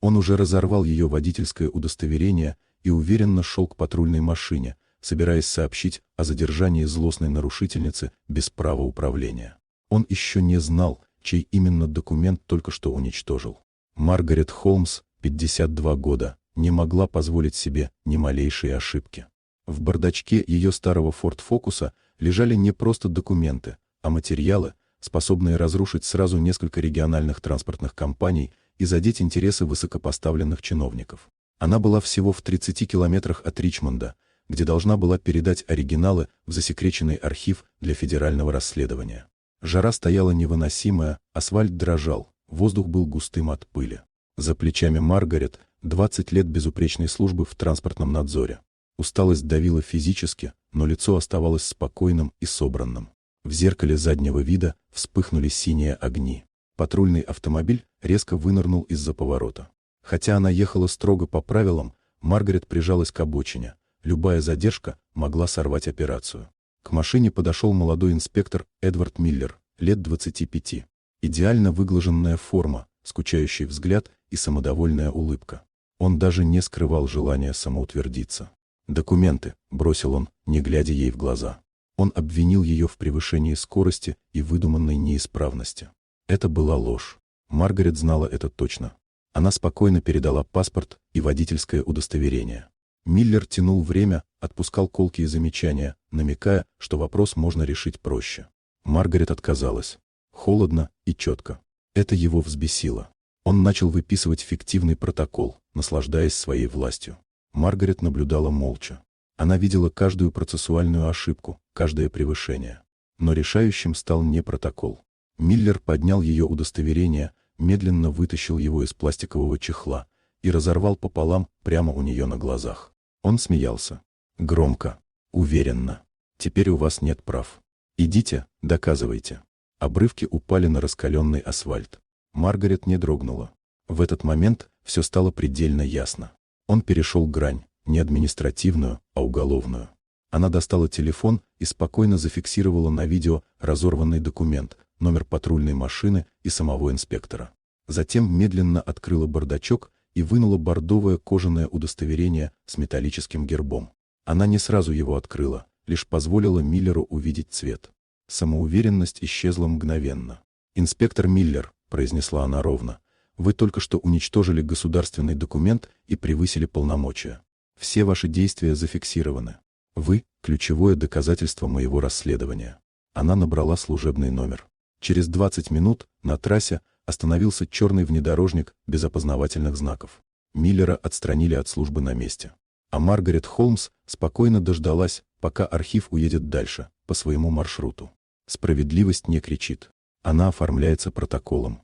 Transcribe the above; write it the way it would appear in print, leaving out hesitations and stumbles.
Он уже разорвал ее водительское удостоверение и уверенно шел к патрульной машине, собираясь сообщить о задержании злостной нарушительницы без права управления. Он еще не знал, чей именно документ только что уничтожил. Маргарет Холмс, 52 года, не могла позволить себе ни малейшей ошибки. В бардачке ее старого Ford Focus лежали не просто документы, а материалы, способные разрушить сразу несколько региональных транспортных компаний и задеть интересы высокопоставленных чиновников. Она была всего в 30 километрах от Ричмонда, где должна была передать оригиналы в засекреченный архив для федерального расследования. Жара стояла невыносимая, асфальт дрожал, воздух был густым от пыли. За плечами Маргарет 20 лет безупречной службы в транспортном надзоре. Усталость давила физически, но лицо оставалось спокойным и собранным. В зеркале заднего вида вспыхнули синие огни. Патрульный автомобиль резко вынырнул из-за поворота. Хотя она ехала строго по правилам, Маргарет прижалась к обочине. Любая задержка могла сорвать операцию. К машине подошел молодой инспектор Эдвард Миллер, лет 25. Идеально выглаженная форма, скучающий взгляд и самодовольная улыбка. Он даже не скрывал желания самоутвердиться. «Документы», — бросил он, не глядя ей в глаза. Он обвинил ее в превышении скорости и выдуманной неисправности. Это была ложь. Маргарет знала это точно. Она спокойно передала паспорт и водительское удостоверение. Миллер тянул время, отпускал колкие замечания, намекая, что вопрос можно решить проще. Маргарет отказалась. Холодно и четко. Это его взбесило. Он начал выписывать фиктивный протокол, наслаждаясь своей властью. Маргарет наблюдала молча. Она видела каждую процессуальную ошибку, каждое превышение. Но решающим стал не протокол. Миллер поднял ее удостоверение, медленно вытащил его из пластикового чехла и разорвал пополам прямо у нее на глазах. Он смеялся. Громко, уверенно. «Теперь у вас нет прав. Идите, доказывайте». Обрывки упали на раскаленный асфальт. Маргарет не дрогнула. В этот момент все стало предельно ясно. Он перешел грань, не административную, а уголовную. Она достала телефон и спокойно зафиксировала на видео разорванный документ, номер патрульной машины и самого инспектора. Затем медленно открыла бардачок и вынула бордовое кожаное удостоверение с металлическим гербом. Она не сразу его открыла, лишь позволила Миллеру увидеть цвет. Самоуверенность исчезла мгновенно. «Инспектор Миллер», — произнесла она ровно, — «вы только что уничтожили государственный документ и превысили полномочия. Все ваши действия зафиксированы. Вы — ключевое доказательство моего расследования». Она набрала служебный номер. Через 20 минут на трассе остановился черный внедорожник без опознавательных знаков. Миллера отстранили от службы на месте. А Маргарет Холмс спокойно дождалась, пока архив уедет дальше, по своему маршруту. Справедливость не кричит. Она оформляется протоколом.